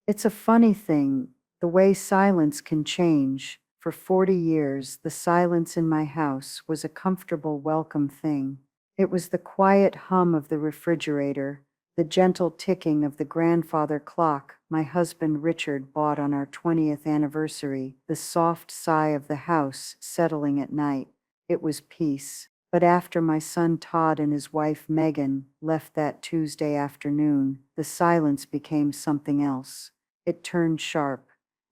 It's a funny thing, the way silence can change. For 40 years, the silence in my house was a comfortable, welcome thing. It was the quiet hum of the refrigerator, the gentle ticking of the grandfather clock my husband Richard bought on our 20th anniversary, the soft sigh of the house settling at night. It was peace. But after my son Todd and his wife Megan left that Tuesday afternoon, the silence became something else. It turned sharp.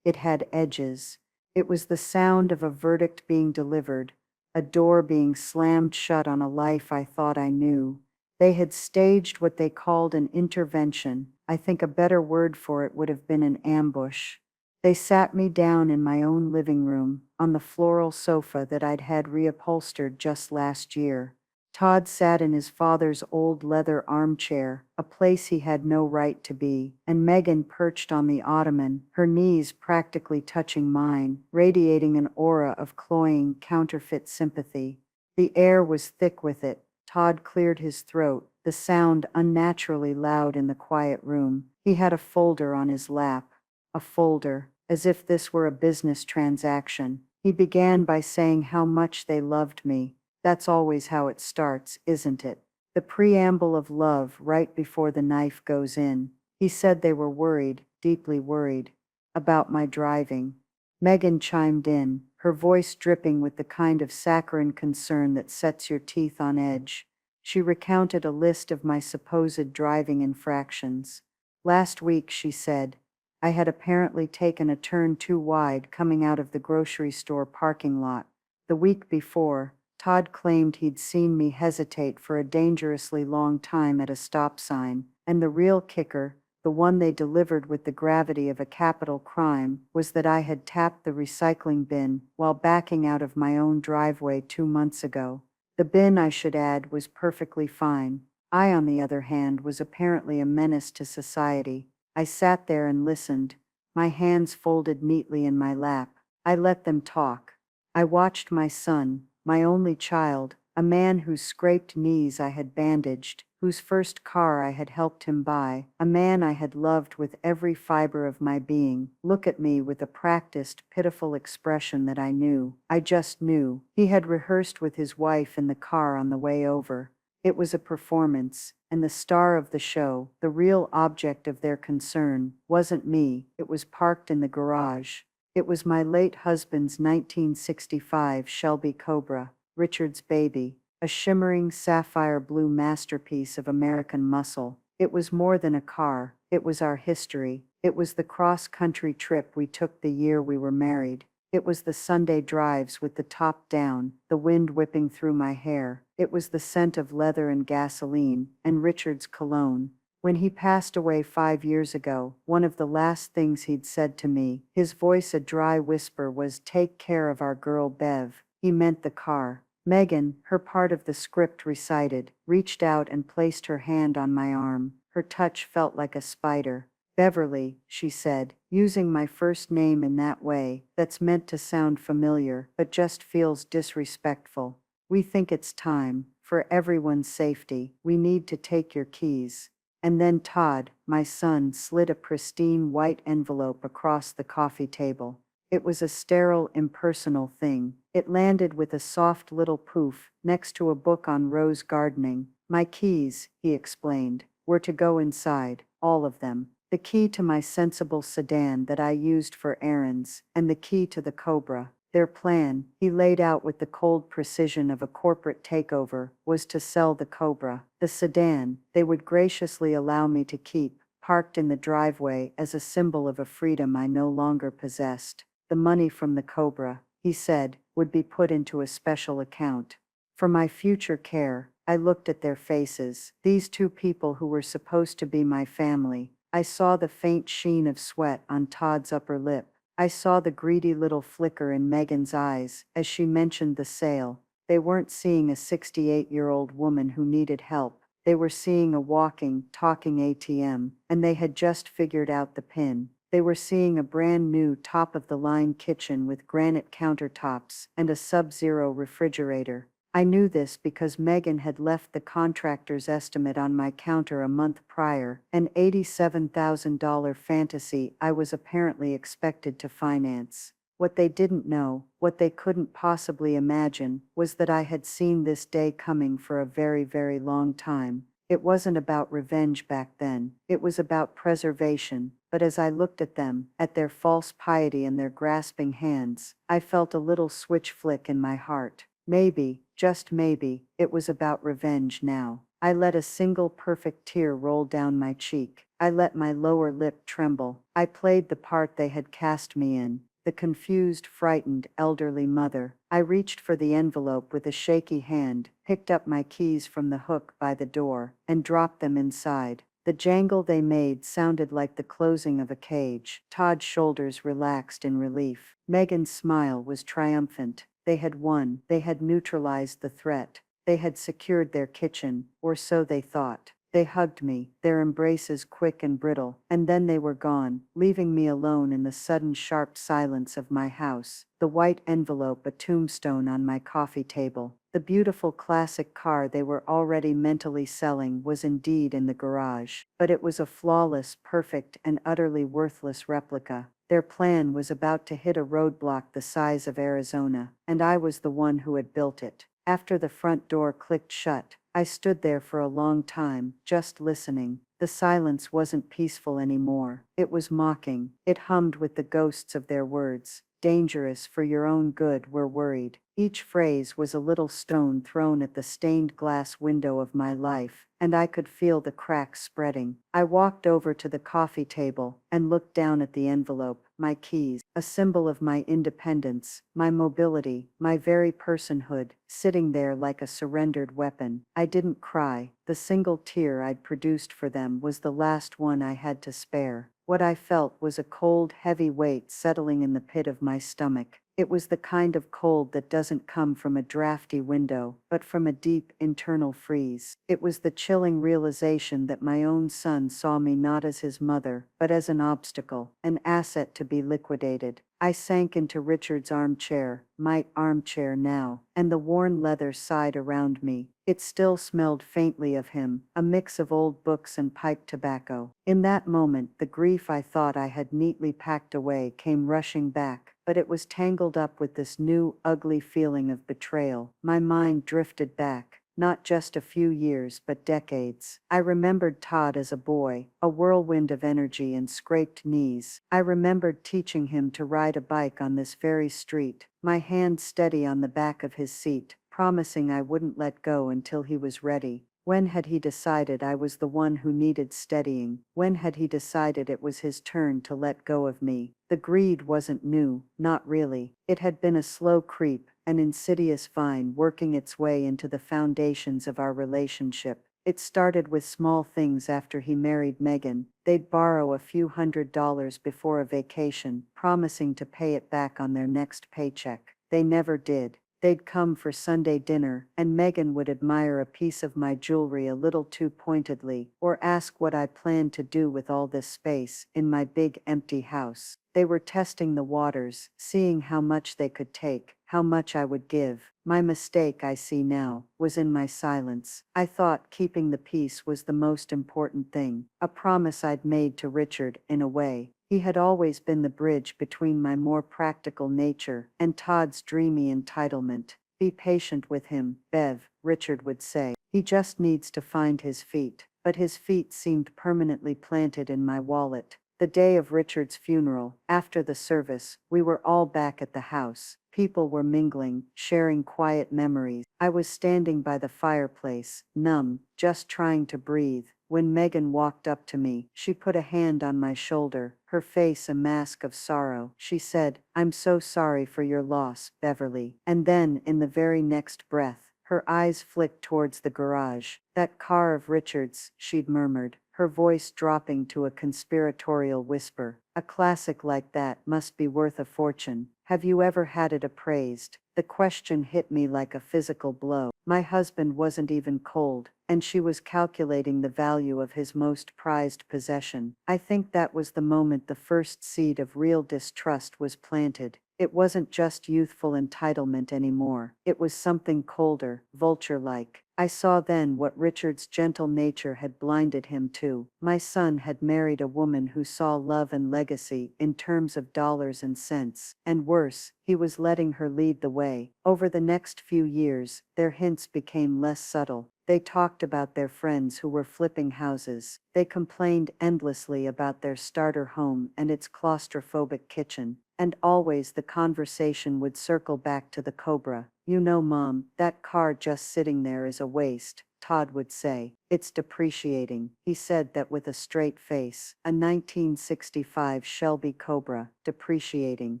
It had edges. It was the sound of a verdict being delivered, a door being slammed shut on a life I thought I knew. They had staged what they called an intervention. I think a better word for it would have been an ambush. They sat me down in my own living room, on the floral sofa that I'd had reupholstered just last year. Todd sat in his father's old leather armchair, a place he had no right to be, and Megan perched on the ottoman, her knees practically touching mine, radiating an aura of cloying, counterfeit sympathy. The air was thick with it. Todd cleared his throat, the sound unnaturally loud in the quiet room. He had a folder on his lap. A folder, as if this were a business transaction. He began by saying how much they loved me. That's always how it starts, isn't it? The preamble of love right before the knife goes in. He said they were worried, deeply worried, about my driving. Megan chimed in, her voice dripping with the kind of saccharine concern that sets your teeth on edge. She recounted a list of my supposed driving infractions. Last week, she said, I had apparently taken a turn too wide coming out of the grocery store parking lot. The week before, Todd claimed he'd seen me hesitate for a dangerously long time at a stop sign, and the real kicker, the one they delivered with the gravity of a capital crime, was that I had tapped the recycling bin while backing out of my own driveway 2 months ago. The bin, I should add, was perfectly fine. I, on the other hand, was apparently a menace to society. I sat there and listened, my hands folded neatly in my lap. I let them talk. I watched my son, my only child, a man whose scraped knees I had bandaged, whose first car I had helped him buy, a man I had loved with every fiber of my being, look at me with a practiced, pitiful expression that I knew. I just knew. He had rehearsed with his wife in the car on the way over. It was a performance, and the star of the show, the real object of their concern, wasn't me. It was parked in the garage. It was my late husband's 1965 Shelby Cobra, Richard's baby, a shimmering sapphire blue masterpiece of American muscle. It was more than a car. It was our history. It was the cross-country trip we took the year we were married. It was the Sunday drives with the top down, the wind whipping through my hair. It was the scent of leather and gasoline, and Richard's cologne. When he passed away 5 years ago, one of the last things he'd said to me, his voice a dry whisper, was, "Take care of our girl Bev." He meant the car. Megan, her part of the script recited, reached out and placed her hand on my arm. Her touch felt like a spider. "Beverly," she said, using my first name in that way, that's meant to sound familiar, but just feels disrespectful. "We think it's time. For everyone's safety, we need to take your keys." And then Todd, my son, slid a pristine white envelope across the coffee table. It was a sterile, impersonal thing. It landed with a soft little poof next to a book on rose gardening. "My keys," he explained, "were to go inside, all of them. The key to my sensible sedan that I used for errands, and the key to the Cobra. Their plan," he laid out with the cold precision of a corporate takeover, "was to sell the Cobra. The sedan, they would graciously allow me to keep, parked in the driveway as a symbol of a freedom I no longer possessed. The money from the Cobra," he said, "would be put into a special account. For my future care." I looked at their faces, these two people who were supposed to be my family. I saw the faint sheen of sweat on Todd's upper lip. I saw the greedy little flicker in Megan's eyes as she mentioned the sale. They weren't seeing a 68-year-old woman who needed help. They were seeing a walking, talking ATM, and they had just figured out the pin. They were seeing a brand new top-of-the-line kitchen with granite countertops and a sub-zero refrigerator. I knew this because Megan had left the contractor's estimate on my counter a month prior, an $87,000 fantasy I was apparently expected to finance. What they didn't know, what they couldn't possibly imagine, was that I had seen this day coming for a very, very long time. It wasn't about revenge back then, it was about preservation, but as I looked at them, at their false piety and their grasping hands, I felt a little switch flick in my heart. Maybe, just maybe, it was about revenge now. I let a single perfect tear roll down my cheek. I let my lower lip tremble. I played the part they had cast me in. The confused, frightened, elderly mother. I reached for the envelope with a shaky hand, picked up my keys from the hook by the door, and dropped them inside. The jangle they made sounded like the closing of a cage. Todd's shoulders relaxed in relief. Megan's smile was triumphant. They had won. They had neutralized the threat. They had secured their kitchen, or so they thought. They hugged me, their embraces quick and brittle, and then they were gone, leaving me alone in the sudden sharp silence of my house, the white envelope a tombstone on my coffee table. The beautiful classic car they were already mentally selling was indeed in the garage, but it was a flawless, perfect, and utterly worthless replica. Their plan was about to hit a roadblock the size of Arizona, and I was the one who had built it. After the front door clicked shut, I stood there for a long time, just listening. The silence wasn't peaceful anymore. It was mocking. It hummed with the ghosts of their words. Dangerous for your own good, we're worried. Each phrase was a little stone thrown at the stained glass window of my life, and I could feel the cracks spreading. I walked over to the coffee table and looked down at the envelope. My keys, a symbol of my independence, my mobility, my very personhood, sitting there like a surrendered weapon. I didn't cry. The single tear I'd produced for them was the last one I had to spare. What I felt was a cold, heavy weight settling in the pit of my stomach. It was the kind of cold that doesn't come from a drafty window, but from a deep, internal freeze. It was the chilling realization that my own son saw me not as his mother, but as an obstacle, an asset to be liquidated. I sank into Richard's armchair, my armchair now, and the worn leather sighed around me. It still smelled faintly of him, a mix of old books and pipe tobacco. In that moment, the grief I thought I had neatly packed away came rushing back, but it was tangled up with this new, ugly feeling of betrayal. My mind drifted back. Not just a few years but decades. I remembered Todd as a boy, a whirlwind of energy and scraped knees. I remembered teaching him to ride a bike on this very street, my hand steady on the back of his seat, promising I wouldn't let go until he was ready. When had he decided I was the one who needed steadying? When had he decided it was his turn to let go of me? The greed wasn't new, not really. It had been a slow creep, an insidious vine working its way into the foundations of our relationship. It started with small things after he married Megan. They'd borrow a few $100s before a vacation, promising to pay it back on their next paycheck. They never did. They'd come for Sunday dinner, and Megan would admire a piece of my jewelry a little too pointedly, or ask what I planned to do with all this space in my big empty house. They were testing the waters, seeing how much they could take, how much I would give. My mistake, I see now, was in my silence. I thought keeping the peace was the most important thing, a promise I'd made to Richard, in a way. He had always been the bridge between my more practical nature and Todd's dreamy entitlement. Be patient with him, Bev, Richard would say. He just needs to find his feet. But his feet seemed permanently planted in my wallet. The day of Richard's funeral, after the service, we were all back at the house. People were mingling, sharing quiet memories. I was standing by the fireplace, numb, just trying to breathe. When Megan walked up to me, she put a hand on my shoulder, her face a mask of sorrow. She said, "I'm so sorry for your loss, Beverly." And then, in the very next breath, her eyes flicked towards the garage. "That car of Richard's," she'd murmured, her voice dropping to a conspiratorial whisper. "A classic like that must be worth a fortune. Have you ever had it appraised?" The question hit me like a physical blow. My husband wasn't even cold, and she was calculating the value of his most prized possession. I think that was the moment the first seed of real distrust was planted. It wasn't just youthful entitlement anymore. It was something colder, vulture-like. I saw then what Richard's gentle nature had blinded him to. My son had married a woman who saw love and legacy in terms of dollars and cents. And worse, he was letting her lead the way. Over the next few years, their hints became less subtle. They talked about their friends who were flipping houses. They complained endlessly about their starter home and its claustrophobic kitchen. And always the conversation would circle back to the Cobra. You know, Mom, that car just sitting there is a waste, Todd would say. It's depreciating. He said that with a straight face. A 1965 Shelby Cobra, depreciating.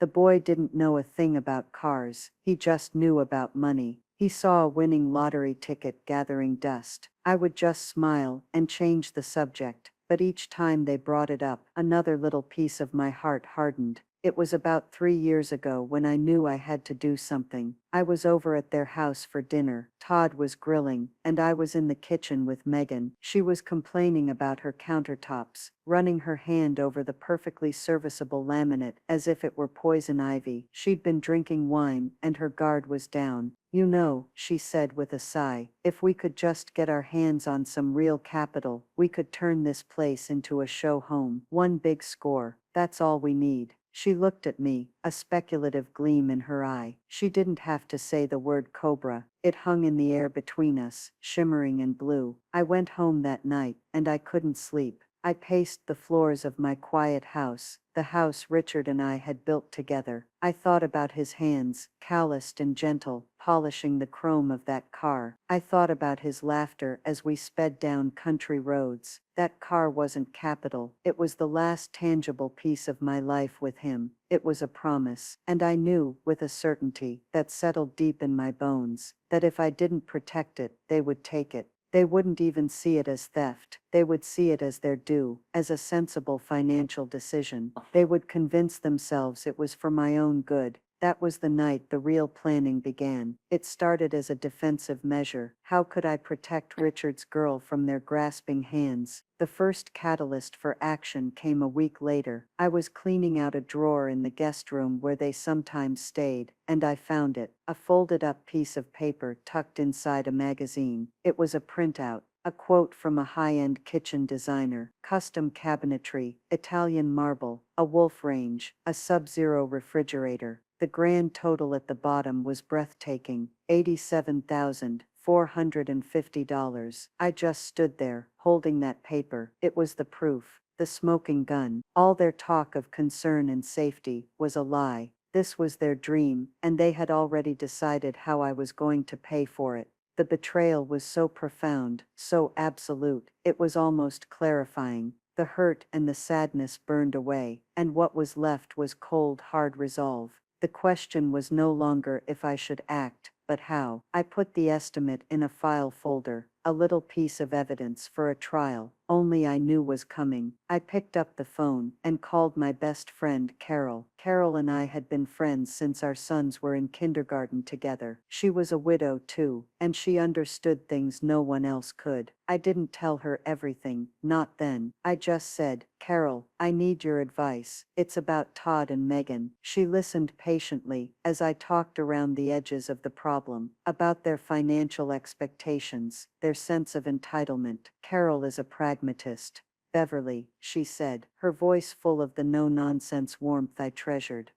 The boy didn't know a thing about cars. He just knew about money. He saw a winning lottery ticket gathering dust. I would just smile and change the subject, but each time they brought it up, another little piece of my heart hardened. It was about 3 years ago when I knew I had to do something. I was over at their house for dinner. Todd was grilling, and I was in the kitchen with Megan. She was complaining about her countertops, running her hand over the perfectly serviceable laminate as if it were poison ivy. She'd been drinking wine, and her guard was down. You know, she said with a sigh, if we could just get our hands on some real capital, we could turn this place into a show home. One big score. That's all we need. She looked at me, a speculative gleam in her eye. She didn't have to say the word Cobra. It hung in the air between us, shimmering in blue. I went home that night, and I couldn't sleep. I paced the floors of my quiet house, the house Richard and I had built together. I thought about his hands, calloused and gentle, polishing the chrome of that car. I thought about his laughter as we sped down country roads. That car wasn't capital. It was the last tangible piece of my life with him. It was a promise, and I knew, with a certainty that settled deep in my bones, that if I didn't protect it, they would take it. They wouldn't even see it as theft. They would see it as their due, as a sensible financial decision. They would convince themselves it was for my own good. That was the night the real planning began. It started as a defensive measure. How could I protect Richard's girl from their grasping hands? The first catalyst for action came a week later. I was cleaning out a drawer in the guest room where they sometimes stayed, and I found it, a folded-up piece of paper tucked inside a magazine. It was a printout. A quote from a high-end kitchen designer, custom cabinetry, Italian marble, a wolf range, a sub-zero refrigerator. The grand total at the bottom was breathtaking, $87,450. I just stood there, holding that paper. It was the proof, the smoking gun. All their talk of concern and safety was a lie. This was their dream, and they had already decided how I was going to pay for it. The betrayal was so profound, so absolute, it was almost clarifying. The hurt and the sadness burned away, and what was left was cold, hard resolve. The question was no longer if I should act, but how. I put the estimate in a file folder, a little piece of evidence for a trial only I knew was coming. I picked up the phone and called my best friend Carol. Carol and I had been friends since our sons were in kindergarten together. She was a widow too, and she understood things no one else could. I didn't tell her everything, not then. I just said, Carol, I need your advice. It's about Todd and Megan. She listened patiently as I talked around the edges of the problem, about their financial expectations, their sense of entitlement. Carol is a pragmatist. Beverly, she said, her voice full of the no-nonsense warmth I treasured.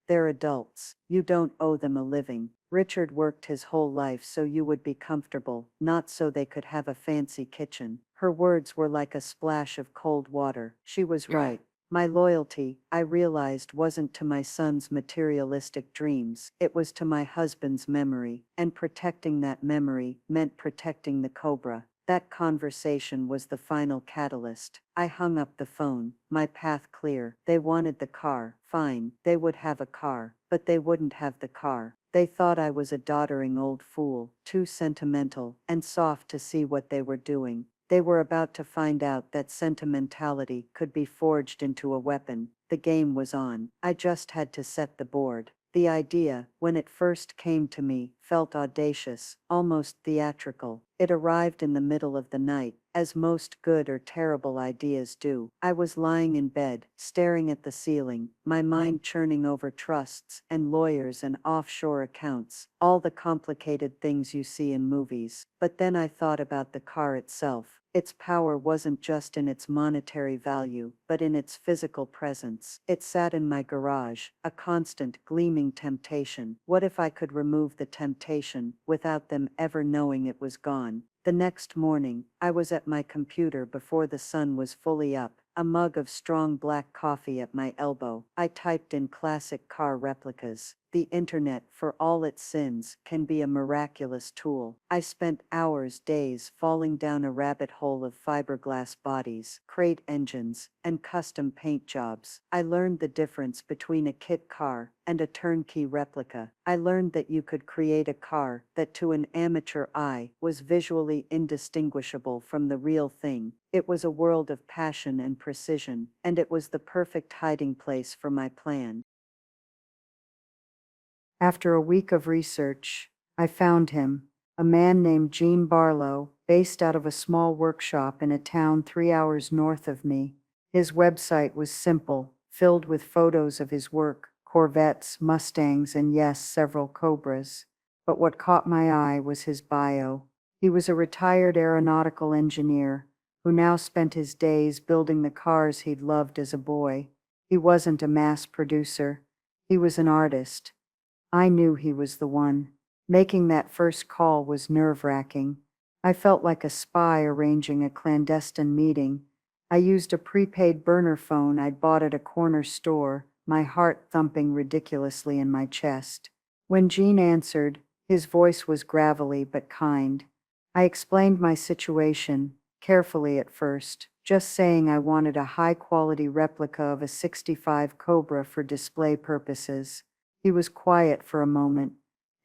They're adults. You don't owe them a living. Richard worked his whole life so you would be comfortable, not so they could have a fancy kitchen. Her words were like a splash of cold water. She was right. My loyalty, I realized, wasn't to my son's materialistic dreams. It was to my husband's memory, and protecting that memory meant protecting the Cobra. That conversation was the final catalyst. I hung up the phone, my path clear. They wanted the car. Fine, they would have a car, but they wouldn't have the car. They thought I was a doddering old fool, too sentimental and soft to see what they were doing. They were about to find out that sentimentality could be forged into a weapon. The game was on. I just had to set the board. The idea, when it first came to me, felt audacious, almost theatrical. It arrived in the middle of the night, as most good or terrible ideas do. I was lying in bed, staring at the ceiling, my mind churning over trusts and lawyers and offshore accounts, all the complicated things you see in movies. But then I thought about the car itself. Its power wasn't just in its monetary value, but in its physical presence. It sat in my garage, a constant, gleaming temptation. What if I could remove the temptation, without them ever knowing it was gone? The next morning, I was at my computer before the sun was fully up, a mug of strong black coffee at my elbow. I typed in classic car replicas. The internet, for all its sins, can be a miraculous tool. I spent hours, days, falling down a rabbit hole of fiberglass bodies, crate engines, and custom paint jobs. I learned the difference between a kit car and a turnkey replica. I learned that you could create a car that to an amateur eye was visually indistinguishable from the real thing. It was a world of passion and precision, and it was the perfect hiding place for my plan. After a week of research, I found him, a man named Gene Barlow, based out of a small workshop in a town 3 hours north of me. His website was simple, filled with photos of his work, Corvettes, Mustangs, and yes, several Cobras. But what caught my eye was his bio. He was a retired aeronautical engineer who now spent his days building the cars he'd loved as a boy. He wasn't a mass producer. He was an artist. I knew he was the one. Making that first call was nerve-wracking. I felt like a spy arranging a clandestine meeting. I used a prepaid burner phone I'd bought at a corner store, my heart thumping ridiculously in my chest. When Gene answered, his voice was gravelly but kind. I explained my situation, carefully at first, just saying I wanted a high-quality replica of a '65 Cobra for display purposes. He was quiet for a moment.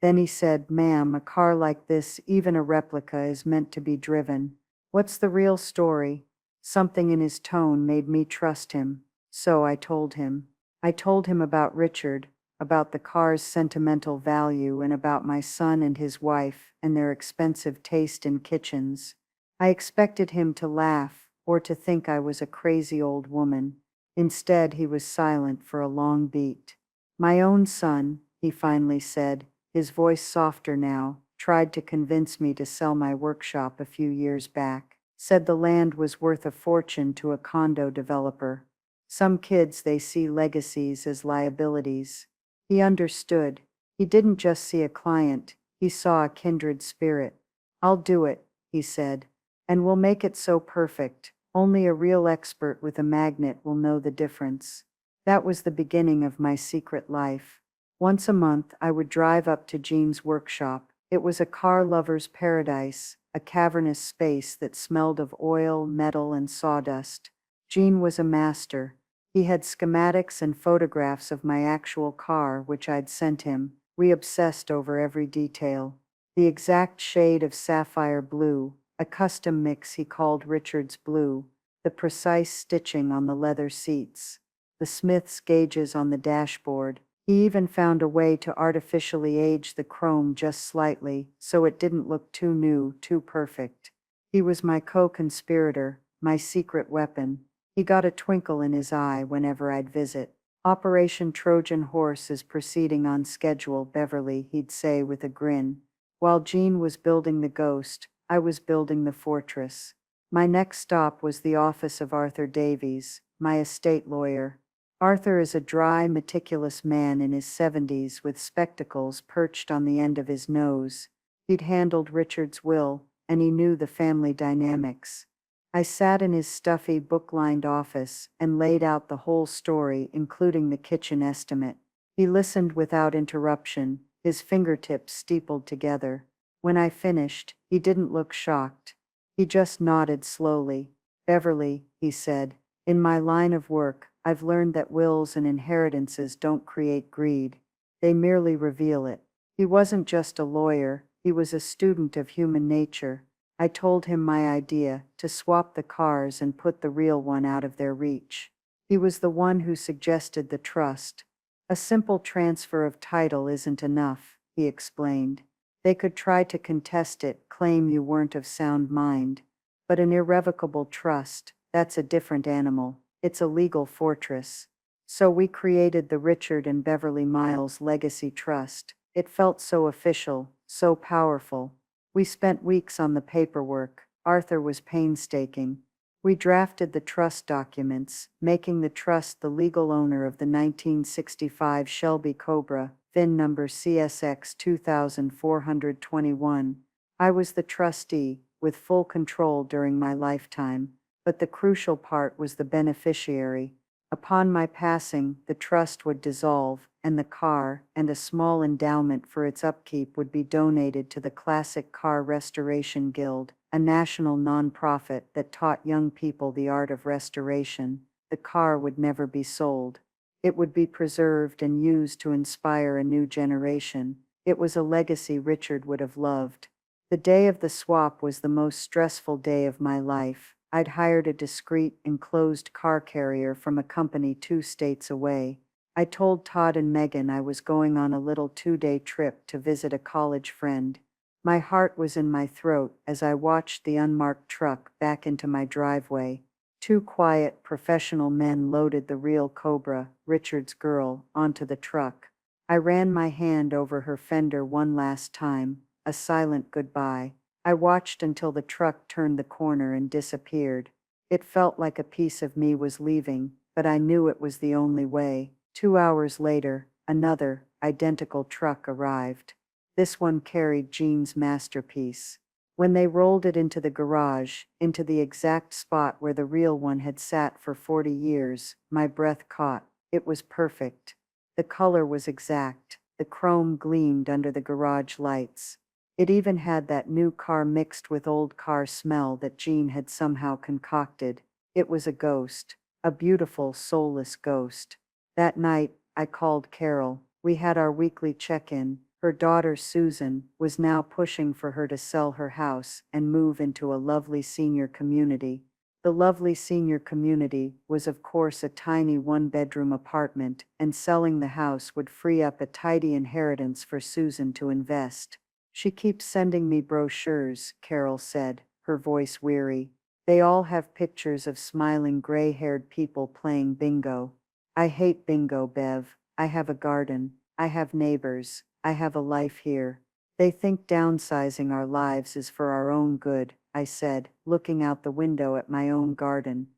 Then he said, "Ma'am, a car like this, even a replica, is meant to be driven. What's the real story?" Something in his tone made me trust him. So I told him. I told him about Richard, about the car's sentimental value, and about my son and his wife and their expensive taste in kitchens. I expected him to laugh or to think I was a crazy old woman. Instead, he was silent for a long beat. "My own son," he finally said, his voice softer now, tried to convince me to sell my workshop a few years back. Said the land was worth a fortune to a condo developer. Some kids, they see legacies as liabilities. He understood. He didn't just see a client, he saw a kindred spirit. "I'll do it," he said, "and we'll make it so perfect, only a real expert with a magnet will know the difference." That was the beginning of my secret life. Once a month, I would drive up to Gene's workshop. It was a car lover's paradise, a cavernous space that smelled of oil, metal, and sawdust. Gene was a master. He had schematics and photographs of my actual car, which I'd sent him. We obsessed over every detail. The exact shade of sapphire blue, a custom mix he called Richard's blue, the precise stitching on the leather seats, the Smith's gauges on the dashboard. He even found a way to artificially age the chrome just slightly, so it didn't look too new, too perfect. He was my co-conspirator, my secret weapon. He got a twinkle in his eye whenever I'd visit. "Operation Trojan Horse is proceeding on schedule, Beverly," he'd say with a grin. While Gene was building the Ghost, I was building the Fortress. My next stop was the office of Arthur Davies, my estate lawyer. Arthur is a dry, meticulous man in his 70s with spectacles perched on the end of his nose. He'd handled Richard's will, and he knew the family dynamics. I sat in his stuffy, book-lined office and laid out the whole story, including the kitchen estimate. He listened without interruption, his fingertips steepled together. When I finished, he didn't look shocked. He just nodded slowly. "Beverly," he said, "in my line of work, I've learned that wills and inheritances don't create greed. They merely reveal it." He wasn't just a lawyer, he was a student of human nature. I told him my idea, to swap the cars and put the real one out of their reach. He was the one who suggested the trust. A simple transfer of title isn't enough, he explained. They could try to contest it, claim you weren't of sound mind. But an irrevocable trust, that's a different animal. It's a legal fortress. So we created the Richard and Beverly Miles Legacy Trust. It felt so official, so powerful. We spent weeks on the paperwork. Arthur was painstaking. We drafted the trust documents, making the trust the legal owner of the 1965 Shelby Cobra, VIN number CSX 2421. I was the trustee, with full control during my lifetime, but the crucial part was the beneficiary. Upon my passing, the trust would dissolve, and the car and a small endowment for its upkeep would be donated to the Classic Car Restoration Guild, a national nonprofit that taught young people the art of restoration. The car would never be sold. It would be preserved and used to inspire a new generation. It was a legacy Richard would have loved. The day of the swap was the most stressful day of my life. I'd hired a discreet, enclosed car carrier from a company 2 states away. I told Todd and Megan I was going on a little 2-day trip to visit a college friend. My heart was in my throat as I watched the unmarked truck back into my driveway. 2 quiet, professional men loaded the real Cobra, Richard's girl, onto the truck. I ran my hand over her fender one last time, a silent goodbye. I watched until the truck turned the corner and disappeared. It felt like a piece of me was leaving, but I knew it was the only way. 2 hours later, another, identical truck arrived. This one carried Jean's masterpiece. When they rolled it into the garage, into the exact spot where the real one had sat for 40 years, my breath caught. It was perfect. The color was exact. The chrome gleamed under the garage lights. It even had that new car mixed with old car smell that Jean had somehow concocted. It was a ghost. A beautiful, soulless ghost. That night, I called Carol. We had our weekly check-in. Her daughter, Susan, was now pushing for her to sell her house and move into a lovely senior community. The lovely senior community was, of course, a tiny 1-bedroom apartment, and selling the house would free up a tidy inheritance for Susan to invest. She keeps sending me brochures, Carol said, her voice weary. They all have pictures of smiling gray-haired people playing bingo. I hate bingo, Bev. I have a garden. I have neighbors. I have a life here. They think downsizing our lives is for our own good, I said, looking out the window at my own garden.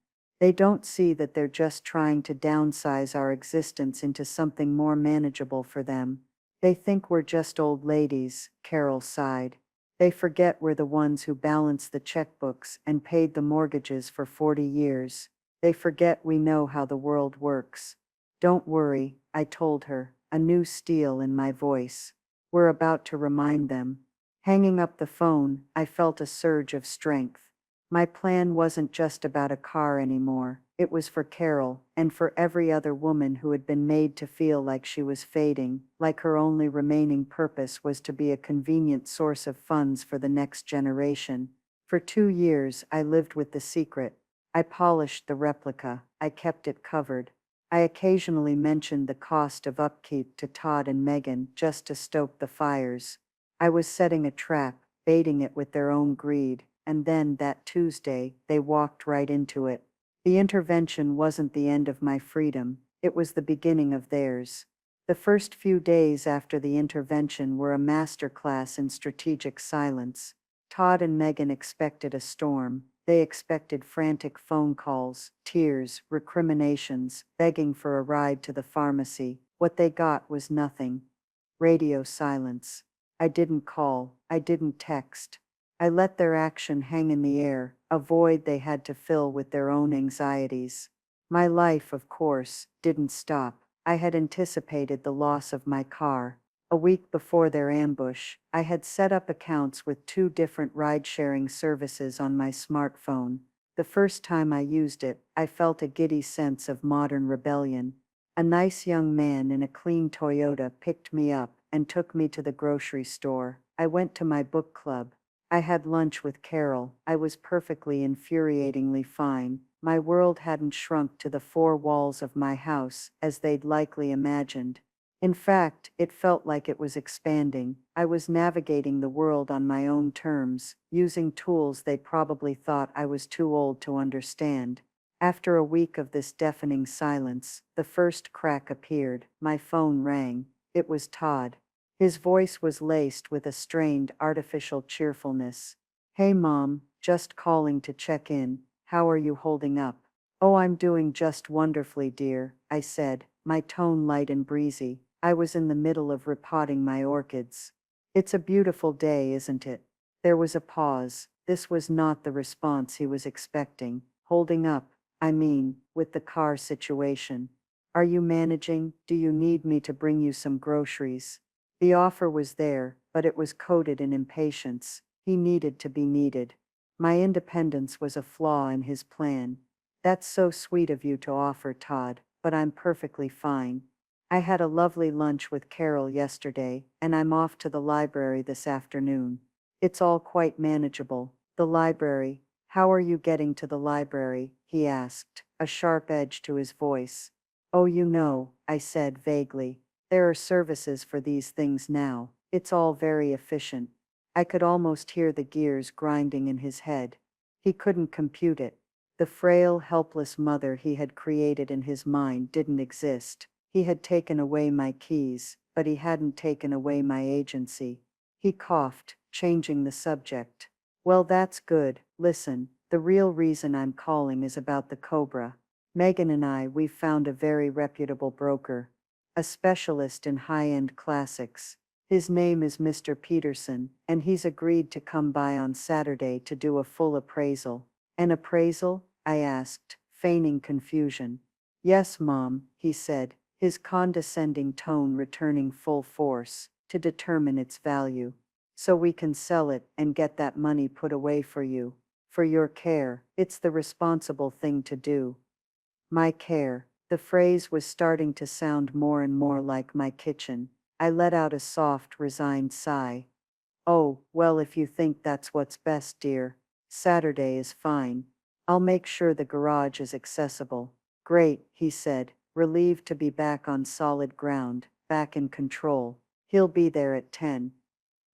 They don't see that they're just trying to downsize our existence into something more manageable for them. They think we're just old ladies, Carol sighed. They forget we're the ones who balanced the checkbooks and paid the mortgages for 40 years. They forget we know how the world works. Don't worry, I told her, a new steel in my voice. We're about to remind them. Hanging up the phone, I felt a surge of strength. My plan wasn't just about a car anymore. It was for Carol, and for every other woman who had been made to feel like she was fading, like her only remaining purpose was to be a convenient source of funds for the next generation. For 2 years, I lived with the secret. I polished the replica. I kept it covered. I occasionally mentioned the cost of upkeep to Todd and Megan just to stoke the fires. I was setting a trap, baiting it with their own greed, and then that Tuesday, they walked right into it. The intervention wasn't the end of my freedom, it was the beginning of theirs. The first few days after the intervention were a masterclass in strategic silence. Todd and Megan expected a storm. They expected frantic phone calls, tears, recriminations, begging for a ride to the pharmacy. What they got was nothing. Radio silence. I didn't call. I didn't text. I let their action hang in the air, a void they had to fill with their own anxieties. My life, of course, didn't stop. I had anticipated the loss of my car. A week before their ambush, I had set up accounts with 2 different ride-sharing services on my smartphone. The first time I used it, I felt a giddy sense of modern rebellion. A nice young man in a clean Toyota picked me up and took me to the grocery store. I went to my book club. I had lunch with Carol. I was perfectly infuriatingly fine. My world hadn't shrunk to the four walls of my house, as they'd likely imagined. In fact, it felt like it was expanding. I was navigating the world on my own terms, using tools they probably thought I was too old to understand. After a week of this deafening silence, the first crack appeared. My phone rang. It was Todd. His voice was laced with a strained, artificial cheerfulness. "Hey Mom, just calling to check in. How are you holding up?" "Oh, I'm doing just wonderfully, dear," I said, my tone light and breezy. I was in the middle of repotting my orchids. "It's a beautiful day, isn't it?" There was a pause. This was not the response he was expecting. "Holding up, I mean, with the car situation. Are you managing? Do you need me to bring you some groceries?" The offer was there, but it was coated in impatience. He needed to be needed. My independence was a flaw in his plan. "That's so sweet of you to offer, Todd, but I'm perfectly fine. I had a lovely lunch with Carol yesterday, and I'm off to the library this afternoon. It's all quite manageable." "The library? How are you getting to the library?" he asked, a sharp edge to his voice. "Oh, you know," I said vaguely. "There are services for these things now. It's all very efficient." I could almost hear the gears grinding in his head. He couldn't compute it. The frail, helpless mother he had created in his mind didn't exist. He had taken away my keys, but he hadn't taken away my agency. He coughed, changing the subject. "Well, that's good. Listen, the real reason I'm calling is about the Cobra. Megan and we've found a very reputable broker. A specialist in high-end classics. His name is Mr. Peterson, and he's agreed to come by on Saturday to do a full appraisal." "An appraisal?" I asked, feigning confusion. "Yes, Mom," he said, his condescending tone returning full force, "to determine its value. So we can sell it and get that money put away for you. For your care. It's the responsible thing to do." My care. The phrase was starting to sound more and more like my kitchen. I let out a soft, resigned sigh. "Oh, well, if you think that's what's best, dear. Saturday is fine. I'll make sure the garage is accessible." "Great," he said, relieved to be back on solid ground, back in control. "He'll be there at 10.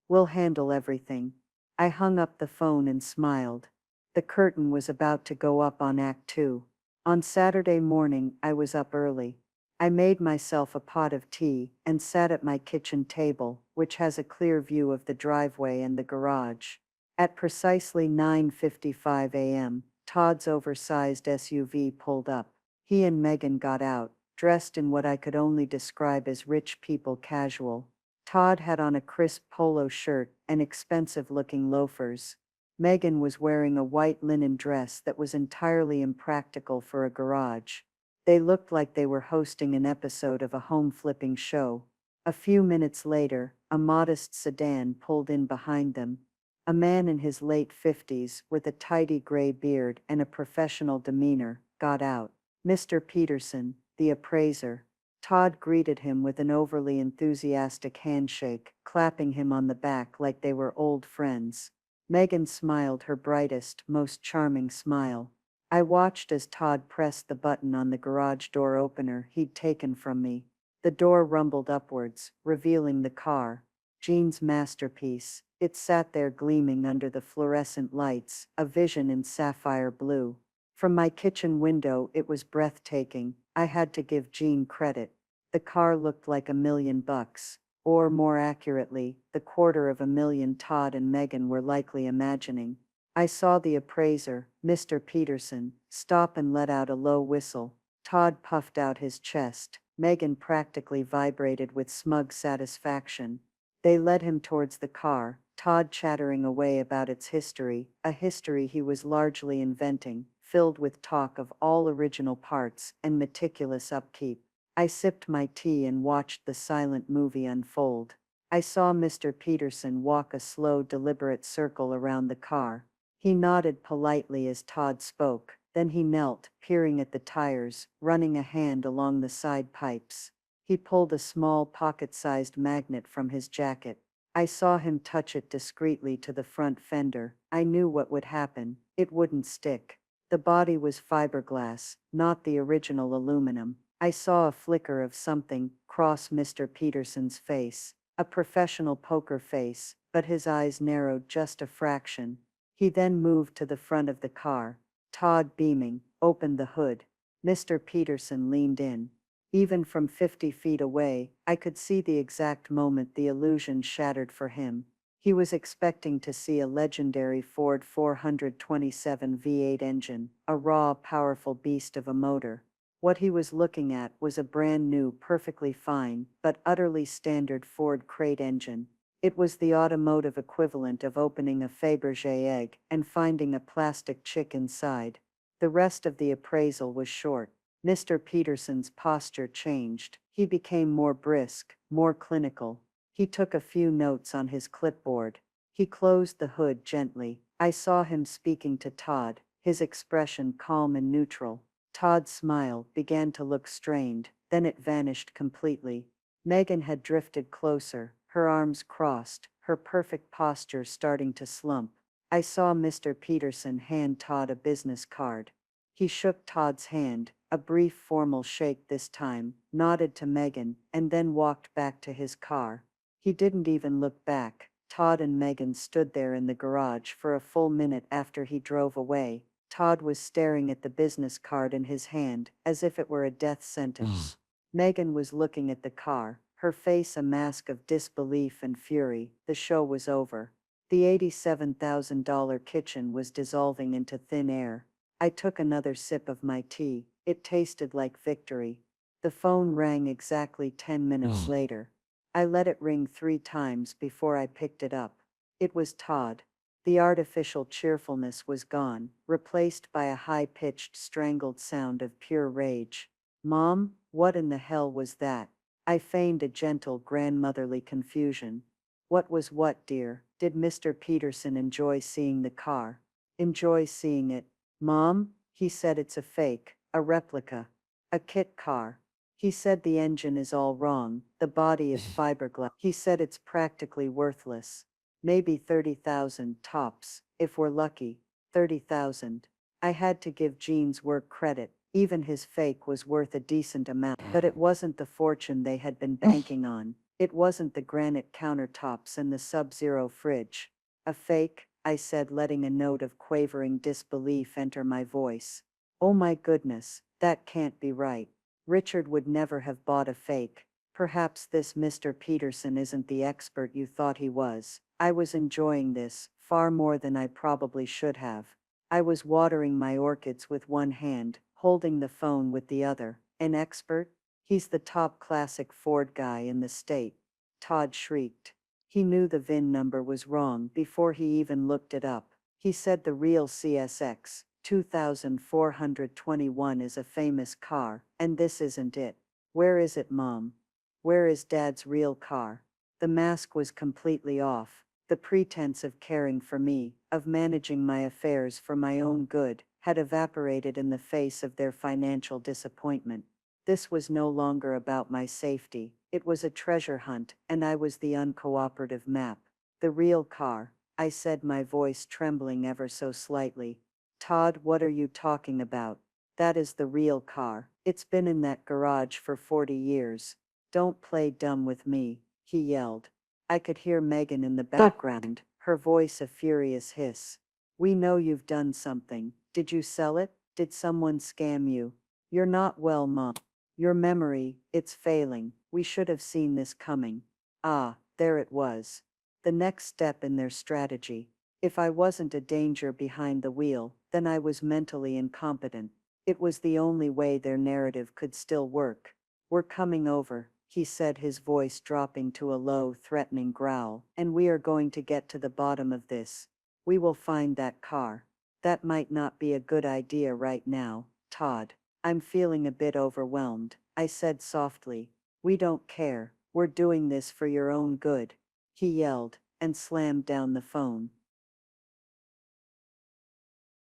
We'll handle everything." I hung up the phone and smiled. The curtain was about to go up on Act 2. On Saturday morning, I was up early. I made myself a pot of tea and sat at my kitchen table, which has a clear view of the driveway and the garage. At precisely 9:55 a.m., Todd's oversized SUV pulled up. He and Megan got out, dressed in what I could only describe as rich people casual. Todd had on a crisp polo shirt and expensive-looking loafers. Megan was wearing a white linen dress that was entirely impractical for a garage. They looked like they were hosting an episode of a home flipping show. A few minutes later, a modest sedan pulled in behind them. A man in his late 50s, with a tidy gray beard and a professional demeanor, got out. "Mr. Peterson, the appraiser." Todd greeted him with an overly enthusiastic handshake, clapping him on the back like they were old friends. Megan smiled her brightest, most charming smile. I watched as Todd pressed the button on the garage door opener he'd taken from me. The door rumbled upwards, revealing the car. Jean's masterpiece. It sat there gleaming under the fluorescent lights, a vision in sapphire blue. From my kitchen window it was breathtaking. I had to give Jean credit. The car looked like $1,000,000. Or more accurately, the $250,000 Todd and Megan were likely imagining. I saw the appraiser, Mr. Peterson, stop and let out a low whistle. Todd puffed out his chest. Megan practically vibrated with smug satisfaction. They led him towards the car, Todd chattering away about its history, a history he was largely inventing, filled with talk of all original parts and meticulous upkeep. I sipped my tea and watched the silent movie unfold. I saw Mr. Peterson walk a slow, deliberate circle around the car. He nodded politely as Todd spoke, then he knelt, peering at the tires, running a hand along the side pipes. He pulled a small pocket-sized magnet from his jacket. I saw him touch it discreetly to the front fender. I knew what would happen. It wouldn't stick. The body was fiberglass, not the original aluminum. I saw a flicker of something cross Mr. Peterson's face, a professional poker face, but his eyes narrowed just a fraction. He then moved to the front of the car. Todd, beaming, opened the hood. Mr. Peterson leaned in. Even from 50 feet away, I could see the exact moment the illusion shattered for him. He was expecting to see a legendary Ford 427 V8 engine, a raw, powerful beast of a motor. What he was looking at was a brand new, perfectly fine, but utterly standard Ford crate engine. It was the automotive equivalent of opening a Fabergé egg and finding a plastic chick inside. The rest of the appraisal was short. Mr. Peterson's posture changed. He became more brisk, more clinical. He took a few notes on his clipboard. He closed the hood gently. I saw him speaking to Todd, his expression calm and neutral. Todd's smile began to look strained, then it vanished completely. Megan had drifted closer, her arms crossed, her perfect posture starting to slump. I saw Mr. Peterson hand Todd a business card. He shook Todd's hand, a brief formal shake this time, nodded to Megan, and then walked back to his car. He didn't even look back. Todd and Megan stood there in the garage for a full minute after he drove away. Todd was staring at the business card in his hand, as if it were a death sentence. Megan was looking at the car, her face a mask of disbelief and fury. The show was over. The $87,000 kitchen was dissolving into thin air. I took another sip of my tea. It tasted like victory. The phone rang exactly 10 minutes later. I let it ring 3 times before I picked it up. It was Todd. The artificial cheerfulness was gone, replaced by a high-pitched, strangled sound of pure rage. "Mom, what in the hell was that?" I feigned a gentle grandmotherly confusion. "What was what, dear? Did Mr. Peterson enjoy seeing the car?" "Enjoy seeing it? Mom," he said, "it's a fake, a replica, a kit car." He said the engine is all wrong, the body is fiberglass. He said it's practically worthless. Maybe 30,000 tops, if we're lucky. 30,000. I had to give Gene's work credit. Even his fake was worth a decent amount, but it wasn't the fortune they had been banking on. It wasn't the granite countertops and the sub-zero fridge. "A fake?" I said, letting a note of quavering disbelief enter my voice. "Oh my goodness, that can't be right. Richard would never have bought a fake. Perhaps this Mr. Peterson isn't the expert you thought he was." I was enjoying this, far more than I probably should have. I was watering my orchids with one hand, holding the phone with the other. "An expert? He's the top classic Ford guy in the state." Todd shrieked. He knew the VIN number was wrong before he even looked it up. He said the real CSX 2421 is a famous car, and this isn't it. "Where is it, Mom? Where is Dad's real car?" The mask was completely off. The pretense of caring for me, of managing my affairs for my own good, had evaporated in the face of their financial disappointment. This was no longer about my safety. It was a treasure hunt, and I was the uncooperative map. "The real car," I said, my voice trembling ever so slightly. "Todd, what are you talking about? That is the real car. It's been in that garage for 40 years. Don't play dumb with me," he yelled. I could hear Megan in the background, her voice a furious hiss. "We know you've done something. Did you sell it? Did someone scam you? You're not well, Mom. Your memory, it's failing. We should have seen this coming." Ah, there it was. The next step in their strategy. If I wasn't a danger behind the wheel, then I was mentally incompetent. It was the only way their narrative could still work. "We're coming over," he said, his voice dropping to a low, threatening growl, "and we are going to get to the bottom of this. We will find that car." "That might not be a good idea right now, Todd. I'm feeling a bit overwhelmed," I said softly. "We don't care. We're doing this for your own good," he yelled, and slammed down the phone.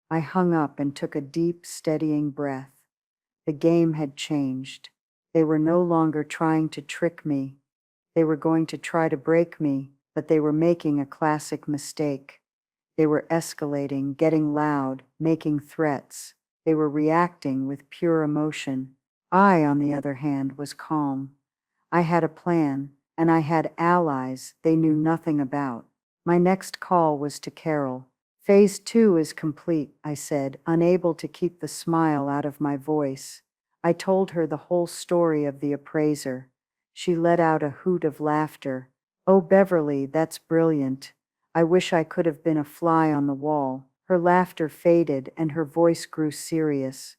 I hung up and took a deep, steadying breath. The game had changed. They were no longer trying to trick me. They were going to try to break me, but they were making a classic mistake. They were escalating, getting loud, making threats. They were reacting with pure emotion. I, on the other hand, was calm. I had a plan, and I had allies they knew nothing about. My next call was to Carol. Phase 2 is complete, I said, unable to keep the smile out of my voice. I told her the whole story of the appraiser. She let out a hoot of laughter. Oh, Beverly, that's brilliant. I wish I could have been a fly on the wall. Her laughter faded and her voice grew serious.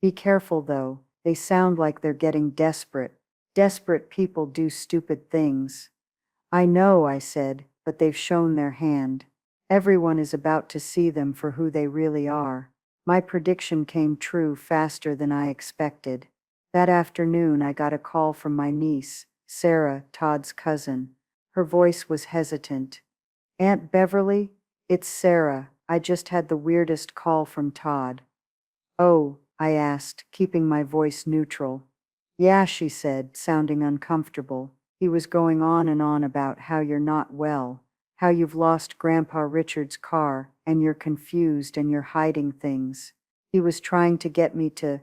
Be careful, though. They sound like they're getting desperate. Desperate people do stupid things. I know, I said, but they've shown their hand. Everyone is about to see them for who they really are. My prediction came true faster than I expected. That afternoon, I got a call from my niece, Sarah, Todd's cousin. Her voice was hesitant. Aunt Beverly, it's Sarah. I just had the weirdest call from Todd. Oh, I asked, keeping my voice neutral. Yeah, she said, sounding uncomfortable. He was going on and on about how you're not well, how you've lost Grandpa Richard's car, and you're confused and you're hiding things. He was trying to get me to,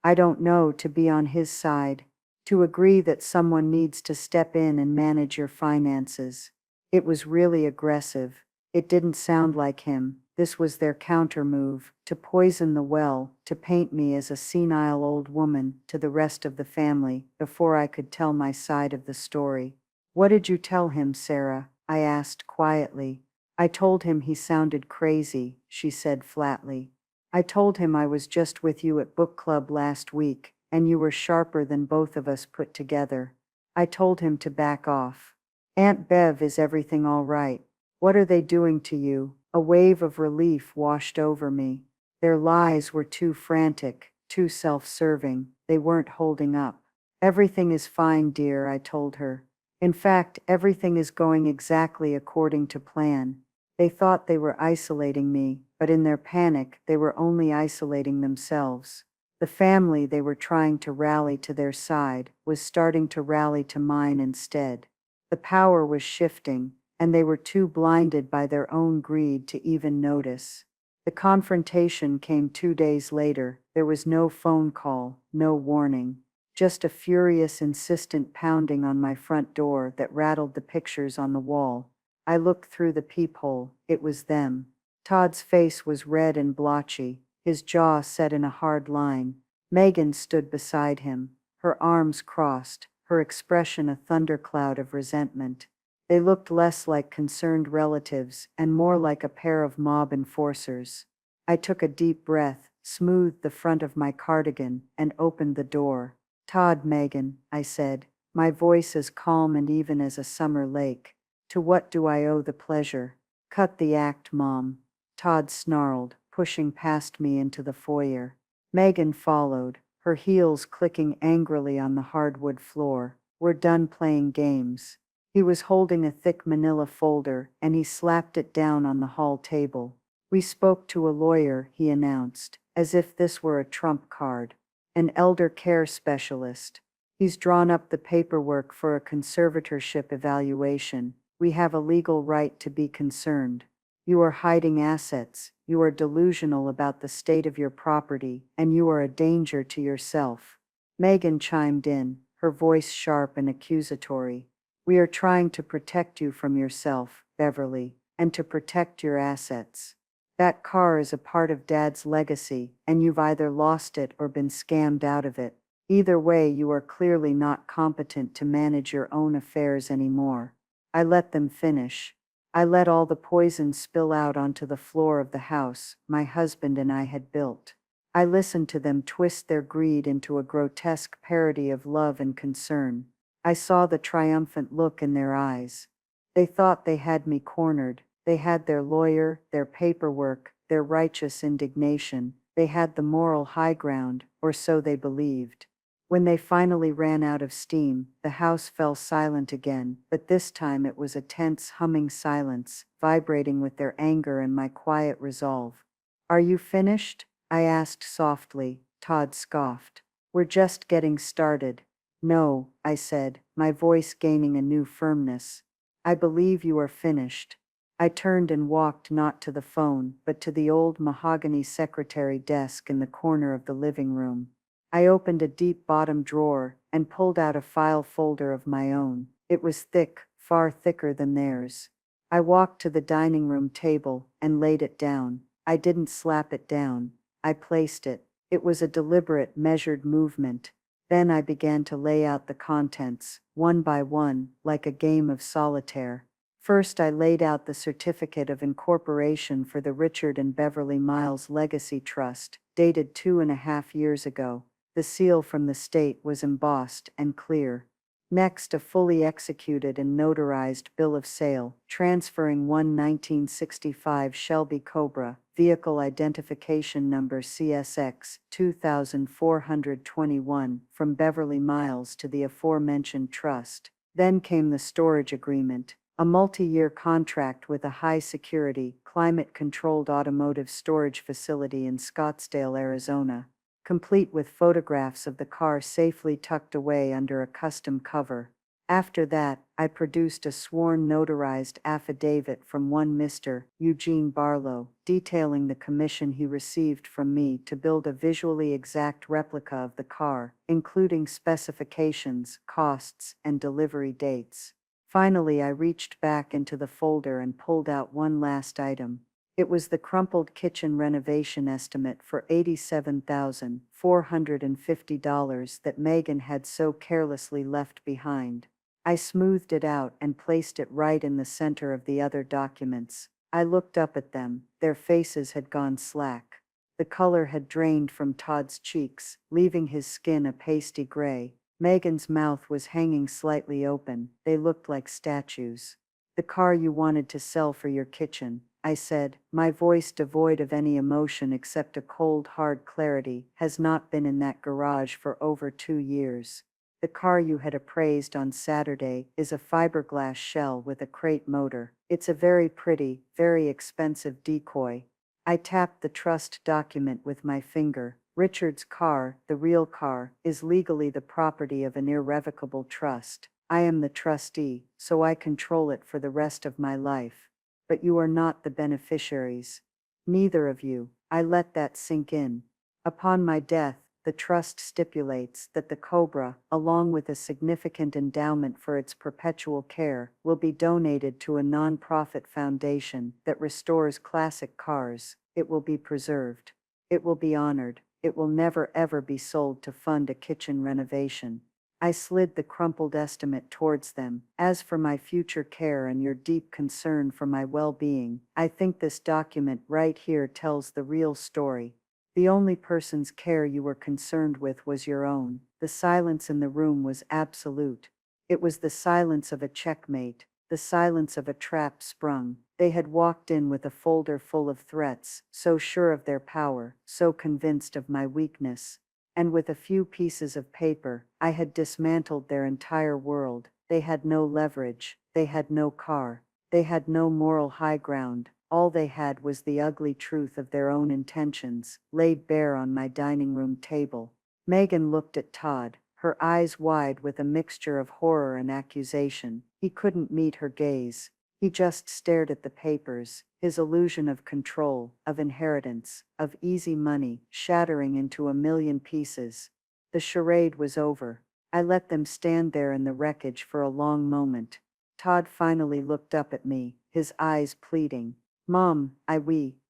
I don't know, to be on his side, to agree that someone needs to step in and manage your finances. It was really aggressive. It didn't sound like him. This was their counter move, to poison the well, to paint me as a senile old woman to the rest of the family before I could tell my side of the story. What did you tell him, Sarah? I asked quietly. I told him he sounded crazy, she said flatly. I told him I was just with you at book club last week, and you were sharper than both of us put together. I told him to back off. Aunt Bev, is everything all right? What are they doing to you? A wave of relief washed over me. Their lies were too frantic, too self-serving. They weren't holding up. Everything is fine, dear, I told her. In fact, everything is going exactly according to plan. They thought they were isolating me, but in their panic, they were only isolating themselves. The family they were trying to rally to their side was starting to rally to mine instead. The power was shifting, and they were too blinded by their own greed to even notice. The confrontation came 2 days later. There was no phone call, no warning, just a furious, insistent pounding on my front door that rattled the pictures on the wall. I looked through the peephole. It was them. Todd's face was red and blotchy, his jaw set in a hard line. Megan stood beside him, her arms crossed, her expression a thundercloud of resentment. They looked less like concerned relatives and more like a pair of mob enforcers. I took a deep breath, smoothed the front of my cardigan, and opened the door. Todd, Megan, I said, my voice as calm and even as a summer lake. To what do I owe the pleasure? Cut the act, Mom. Todd snarled, pushing past me into the foyer. Megan followed, her heels clicking angrily on the hardwood floor. We're done playing games. He was holding a thick manila folder, and he slapped it down on the hall table. We spoke to a lawyer, he announced, as if this were a trump card. An elder care specialist. He's drawn up the paperwork for a conservatorship evaluation. We have a legal right to be concerned. You are hiding assets, you are delusional about the state of your property, and you are a danger to yourself. Megan chimed in, her voice sharp and accusatory. We are trying to protect you from yourself, Beverly, and to protect your assets. That car is a part of Dad's legacy, and you've either lost it or been scammed out of it. Either way, you are clearly not competent to manage your own affairs anymore. I let them finish. I let all the poison spill out onto the floor of the house my husband and I had built. I listened to them twist their greed into a grotesque parody of love and concern. I saw the triumphant look in their eyes. They thought they had me cornered. They had their lawyer, their paperwork, their righteous indignation. They had the moral high ground, or so they believed. When they finally ran out of steam, the house fell silent again, but this time it was a tense, humming silence, vibrating with their anger and my quiet resolve. Are you finished? I asked softly. Todd scoffed. We're just getting started. No, I said, my voice gaining a new firmness. I believe you are finished. I turned and walked not to the phone, but to the old mahogany secretary desk in the corner of the living room. I opened a deep bottom drawer and pulled out a file folder of my own. It was thick, far thicker than theirs. I walked to the dining room table and laid it down. I didn't slap it down. I placed it. It was a deliberate, measured movement. Then I began to lay out the contents, one by one, like a game of solitaire. First, I laid out the certificate of incorporation for the Richard and Beverly Miles Legacy Trust, dated 2.5 years ago. The seal from the state was embossed and clear. Next, a fully executed and notarized bill of sale, transferring one 1965 Shelby Cobra, vehicle identification number CSX 2421, from Beverly Miles to the aforementioned trust. Then came the storage agreement, a multi-year contract with a high-security, climate-controlled automotive storage facility in Scottsdale, Arizona, complete with photographs of the car safely tucked away under a custom cover. After that, I produced a sworn notarized affidavit from one Mr. Eugene Barlow, detailing the commission he received from me to build a visually exact replica of the car, including specifications, costs, and delivery dates. Finally, I reached back into the folder and pulled out one last item. It was the crumpled kitchen renovation estimate for $87,450 that Megan had so carelessly left behind. I smoothed it out and placed it right in the center of the other documents. I looked up at them. Their faces had gone slack. The color had drained from Todd's cheeks, leaving his skin a pasty gray. Megan's mouth was hanging slightly open. They looked like statues. "The car you wanted to sell for your kitchen," I said, my voice devoid of any emotion except a cold, hard clarity, "has not been in that garage for over 2 years. The car you had appraised on Saturday is a fiberglass shell with a crate motor. It's a very pretty, very expensive decoy." I tapped the trust document with my finger. "Richard's car, the real car, is legally the property of an irrevocable trust. I am the trustee, so I control it for the rest of my life. But you are not the beneficiaries. Neither of you." I let that sink in. "Upon my death, the trust stipulates that the Cobra, along with a significant endowment for its perpetual care, will be donated to a non-profit foundation that restores classic cars. It will be preserved. It will be honored. It will never ever be sold to fund a kitchen renovation." I slid the crumpled estimate towards them. "As for my future care and your deep concern for my well-being, I think this document right here tells the real story. The only person's care you were concerned with was your own." The silence in the room was absolute. It was the silence of a checkmate, the silence of a trap sprung. They had walked in with a folder full of threats, so sure of their power, so convinced of my weakness. And with a few pieces of paper, I had dismantled their entire world. They had no leverage. They had no car. They had no moral high ground. All they had was the ugly truth of their own intentions, laid bare on my dining room table. Megan looked at Todd, her eyes wide with a mixture of horror and accusation. He couldn't meet her gaze. He just stared at the papers, his illusion of control, of inheritance, of easy money, shattering into a million pieces. The charade was over. I let them stand there in the wreckage for a long moment. Todd finally looked up at me, his eyes pleading. "Mom,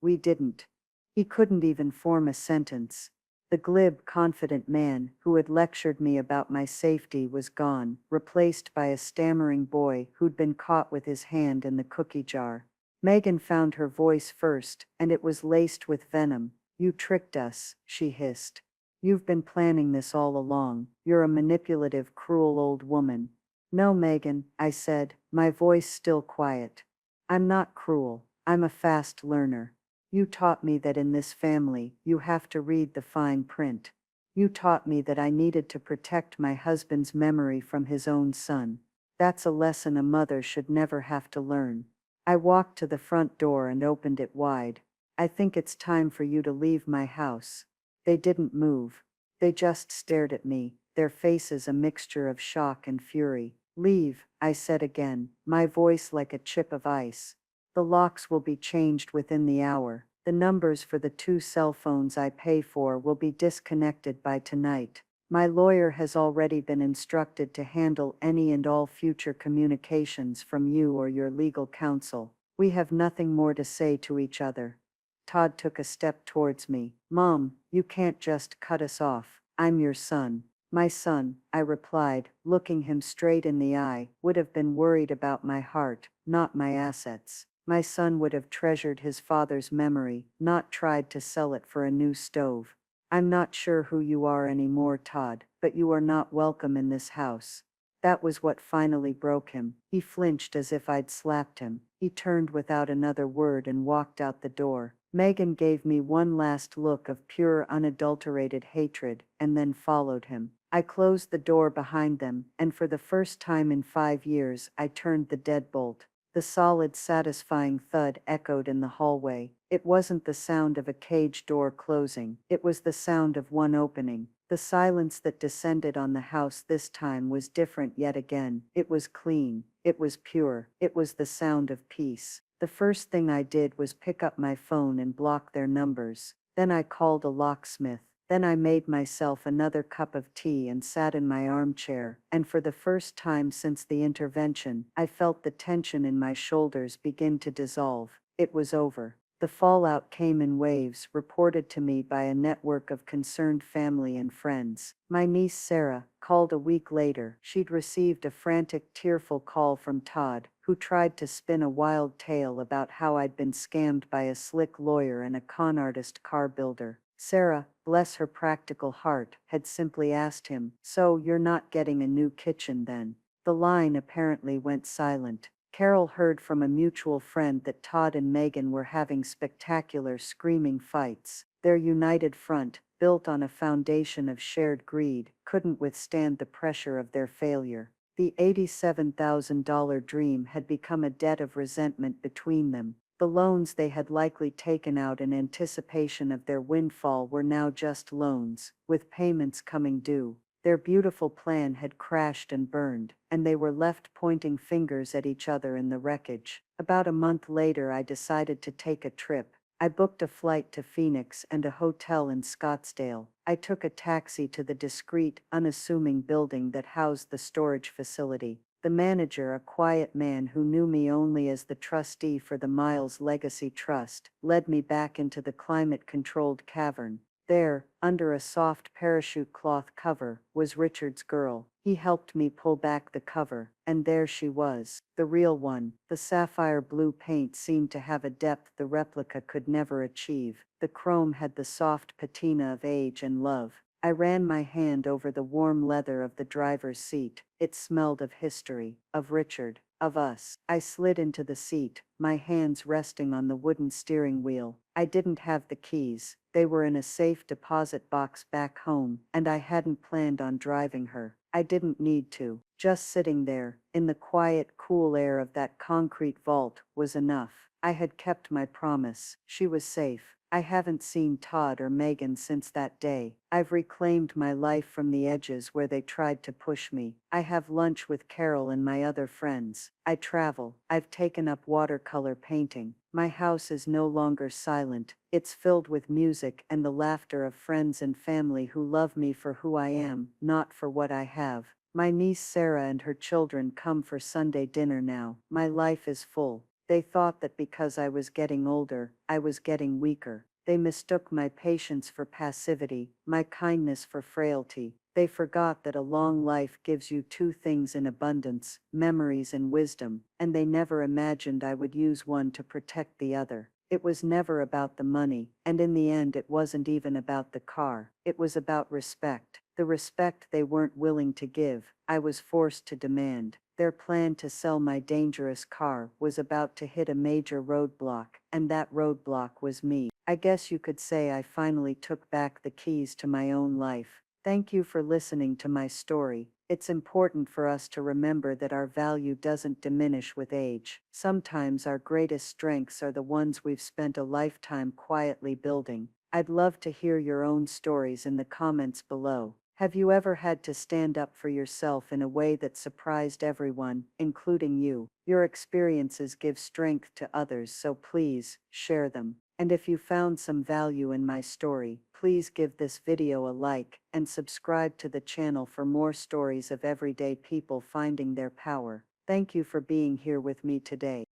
we didn't." He couldn't even form a sentence. The glib, confident man who had lectured me about my safety was gone, replaced by a stammering boy who'd been caught with his hand in the cookie jar. Megan found her voice first, and it was laced with venom. "You tricked us," she hissed. "You've been planning this all along. You're a manipulative, cruel old woman." "No, Megan," I said, my voice still quiet. "I'm not cruel. I'm a fast learner. You taught me that in this family, you have to read the fine print. You taught me that I needed to protect my husband's memory from his own son. That's a lesson a mother should never have to learn." I walked to the front door and opened it wide. "I think it's time for you to leave my house." They didn't move. They just stared at me, their faces a mixture of shock and fury. "Leave," I said again, my voice like a chip of ice. The locks will be changed within the hour. The numbers for the 2 cell phones I pay for will be disconnected by tonight. My lawyer has already been instructed to handle any and all future communications from you or your legal counsel. We have nothing more to say to each other." Todd took a step towards me. "Mom, you can't just cut us off. I'm your son." "My son," I replied, looking him straight in the eye, "would have been worried about my heart, not my assets. My son would have treasured his father's memory, not tried to sell it for a new stove. I'm not sure who you are anymore, Todd, but you are not welcome in this house." That was what finally broke him. He flinched as if I'd slapped him. He turned without another word and walked out the door. Megan gave me one last look of pure unadulterated hatred, and then followed him. I closed the door behind them, and for the first time in 5 years I turned the deadbolt. The solid, satisfying thud echoed in the hallway. It wasn't the sound of a cage door closing, it was the sound of one opening. The silence that descended on the house this time was different yet again. It was clean, it was pure, it was the sound of peace. The first thing I did was pick up my phone and block their numbers. Then I called a locksmith. Then I made myself another cup of tea and sat in my armchair, and for the first time since the intervention, I felt the tension in my shoulders begin to dissolve. It was over. The fallout came in waves, reported to me by a network of concerned family and friends. My niece Sarah called a week later. She'd received a frantic, tearful call from Todd, who tried to spin a wild tale about how I'd been scammed by a slick lawyer and a con artist car builder. Sarah, bless her practical heart, had simply asked him, "So you're not getting a new kitchen then?" The line apparently went silent. Carol heard from a mutual friend that Todd and Megan were having spectacular screaming fights. Their united front, built on a foundation of shared greed, couldn't withstand the pressure of their failure. The $87,000 dream had become a debt of resentment between them. The loans they had likely taken out in anticipation of their windfall were now just loans, with payments coming due. Their beautiful plan had crashed and burned, and they were left pointing fingers at each other in the wreckage. About a month later, I decided to take a trip. I booked a flight to Phoenix and a hotel in Scottsdale. I took a taxi to the discreet, unassuming building that housed the storage facility. The manager, a quiet man who knew me only as the trustee for the Miles Legacy Trust, led me back into the climate-controlled cavern. There, under a soft parachute cloth cover, was Richard's girl. He helped me pull back the cover, and there she was, the real one. The sapphire blue paint seemed to have a depth the replica could never achieve. The chrome had the soft patina of age and love. I ran my hand over the warm leather of the driver's seat. It smelled of history, of Richard, of us. I slid into the seat, my hands resting on the wooden steering wheel. I didn't have the keys. They were in a safe deposit box back home, and I hadn't planned on driving her. I didn't need to. Just sitting there, in the quiet, cool air of that concrete vault, was enough. I had kept my promise. She was safe. I haven't seen Todd or Megan since that day. I've reclaimed my life from the edges where they tried to push me. I have lunch with Carol and my other friends. I travel. I've taken up watercolor painting. My house is no longer silent. It's filled with music and the laughter of friends and family who love me for who I am, not for what I have. My niece Sarah and her children come for Sunday dinner now. My life is full. They thought that because I was getting older, I was getting weaker. They mistook my patience for passivity, my kindness for frailty. They forgot that a long life gives you 2 things in abundance, memories and wisdom, and they never imagined I would use one to protect the other. It was never about the money, and in the end it wasn't even about the car. It was about respect. The respect they weren't willing to give, I was forced to demand. Their plan to sell my dangerous car was about to hit a major roadblock, and that roadblock was me. I guess you could say I finally took back the keys to my own life. Thank you for listening to my story. It's important for us to remember that our value doesn't diminish with age. Sometimes our greatest strengths are the ones we've spent a lifetime quietly building. I'd love to hear your own stories in the comments below. Have you ever had to stand up for yourself in a way that surprised everyone, including you? Your experiences give strength to others, so please share them. And if you found some value in my story, please give this video a like and subscribe to the channel for more stories of everyday people finding their power. Thank you for being here with me today.